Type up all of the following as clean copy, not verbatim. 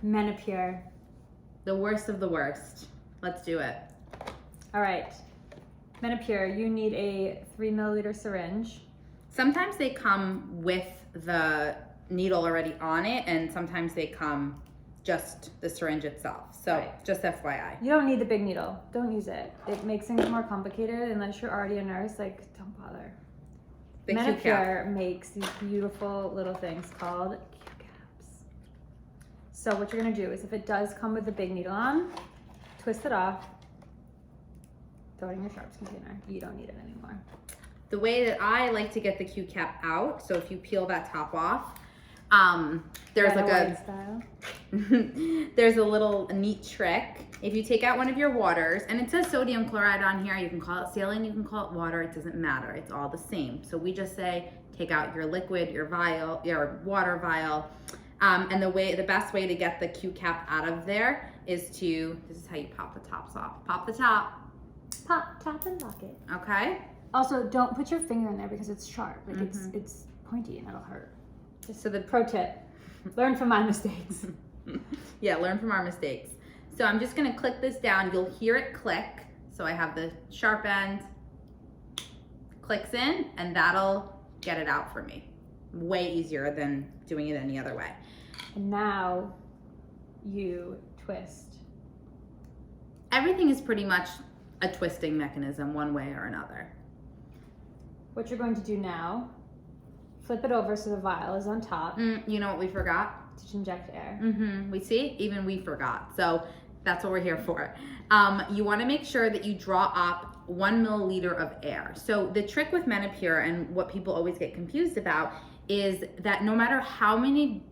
Menopur. The worst of the worst. Let's do it. All right. Menopur, you need a 3 milliliter syringe. Sometimes they come with the needle already on it, and sometimes they come just the syringe itself. So Right. just FYI. You don't need the big needle. Don't use it. It makes things more complicated unless you're already a nurse. Like, don't bother. The Q-cap. Menopur makes these beautiful little things called Q-caps. So what you're gonna do is if it does come with the big needle on, twist it off, throw it in your sharps container. You don't need it anymore. The way that I like to get the Q-cap out, so if you peel that top off, there's like White style. there's a little neat trick. If you take out one of your waters, and it says sodium chloride on here, you can call it saline, you can call it water, it doesn't matter, it's all the same. So we just say, take out your liquid, your vial, your water vial, and the best way to get the Q-cap out of there is to, this is how you pop the tops off. Pop the top, Pop, top, and lock it. okay? Also, don't put your finger in there because it's sharp. Like it's pointy and it'll hurt. So the Pro tip, learn from my mistakes. Yeah, learn from our mistakes. So I'm just gonna click this down. You'll hear it click. So I have the sharp end, clicks in, and that'll get it out for me. Way easier than doing it any other way. And now you twist. Everything is pretty much a twisting mechanism one way or another. What you're going to do now, flip it over so the vial is on top You know what we forgot? to inject air. We see, even we forgot. So that's what we're here for. You want to make sure that you draw up 1 milliliter of air. So the trick with Menopur and what people always get confused about is that no matter how many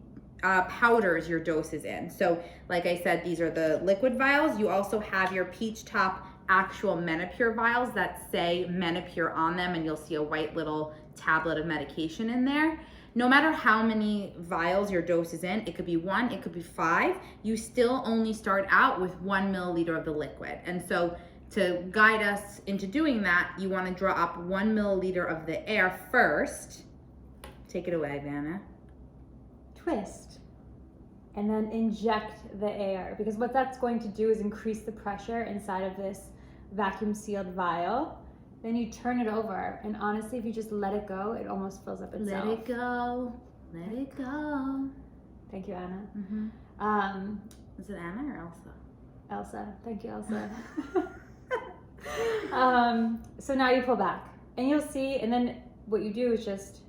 powders your dose is in. So like I said, these are the liquid vials. You also have your peach top actual Menopur vials that say Menopur on them, and you'll see a white little tablet of medication in there. No matter how many vials your dose is in, it could be 1, it could be 5, you still only start out with 1 milliliter of the liquid. And so to guide us into doing that, you want to draw up 1 milliliter of the air first. Take it away, Vanna. Twist. And then inject the air, because what that's going to do is increase the pressure inside of this vacuum sealed vial. Then you turn it over, and honestly, if you just let it go, it almost fills up itself. Let it go. Let it go. Thank you, Anna. Is it Anna or Elsa? Elsa. Thank you, Elsa. So now you pull back, and you'll see, and then what you do is just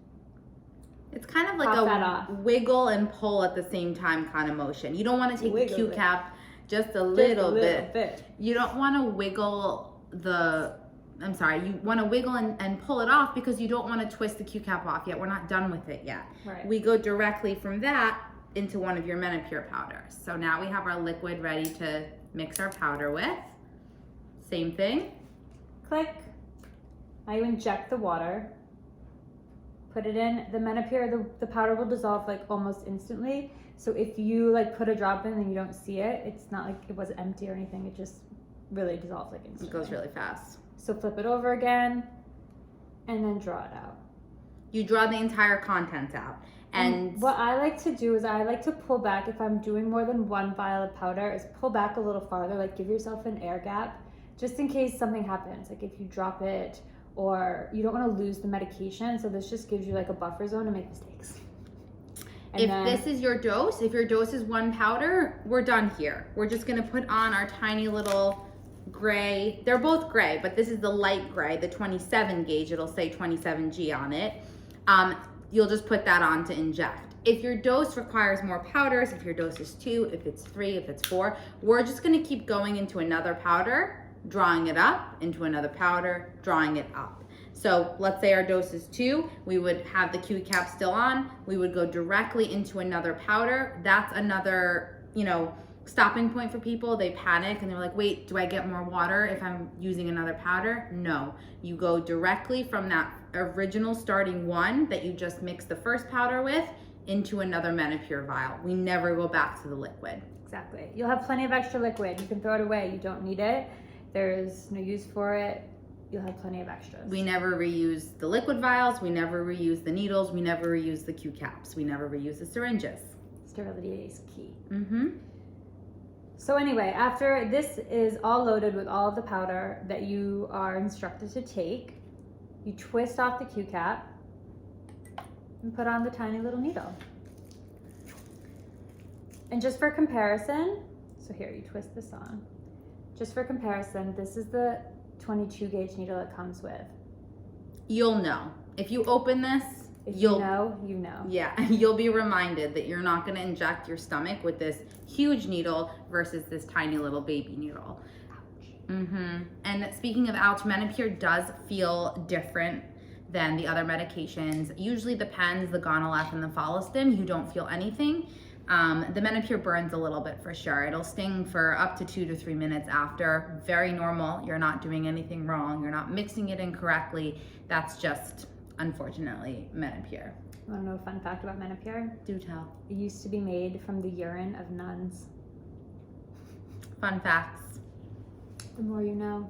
It's kind of like pop that a off. wiggle and pull at the same time kind of motion. You don't want to take Wiggle the it. Q-cap just a just little a little bit. You don't want to wiggle you want to wiggle and pull it off because you don't want to twist the Q-cap off yet. We're not done with it yet. Right. We go directly from that into one of your Menopur powders. So now we have our liquid ready to mix our powder with. Same thing. Click. Now you inject the water. Put it in. The Menopur, the powder will dissolve like almost instantly. So if you like put a drop in and you don't see it, it's not like it was empty or anything. It just really dissolves like instantly. It goes really fast. So flip it over again and then draw it out. You draw the entire contents out. And what I like to do is I like to pull back if I'm doing more than 1 vial of powder, is pull back a little farther, like give yourself an air gap just in case something happens. Like if you drop it, or you don't want to lose the medication. So this just gives you like a buffer zone to make mistakes. And if then, this is your dose, if your dose is 1 powder, we're done here. We're just gonna put on our tiny little gray. They're both gray, but this is the light gray, the 27 gauge. It'll say 27G on it. You'll just put that on to inject. If your dose requires more powders, if your dose is 2, if it's 3, if it's 4, we're just gonna keep going into another powder, drawing it up, into another powder, drawing it up. So let's say our dose is 2, we would have the Q-cap still on, we would go directly into another powder. That's another, stopping point for people. They panic and they're like, wait, do I get more water if I'm using another powder? No, you go directly from that original starting one that you just mixed the first powder with into another Menopur vial. We never go back to the liquid. exactly. You'll have plenty of extra liquid. You can throw it away. You don't need it. There's no use for it. You'll have plenty of extras. We never reuse the liquid vials. We never reuse the needles. We never reuse the Q-caps. We never reuse the syringes. sterility is key. Mm-hmm. So anyway, after this is all loaded with all of the powder that you are instructed to take, you twist off the Q-cap and put on the tiny little needle. And just for comparison, so here, you twist this on. Just for comparison, this is the 22 gauge needle it comes with. You'll know. If you open this, If you'll you know, you know. Yeah, you'll be reminded that you're not going to inject your stomach with this huge needle versus this tiny little baby needle. Ouch. Mm-hmm. And speaking of ouch, Menopur does feel different than the other medications. Usually the pens, the Gonalef, and the Follistim, you don't feel anything. The Menopur burns a little bit for sure. It'll sting for up to 2 to 3 minutes after. Very normal. You're not doing anything wrong. You're not mixing it incorrectly. That's just, unfortunately, Menopur. You want to know a fun fact about Menopur? Do tell. It used to be made from the urine of nuns. Fun facts. The more you know.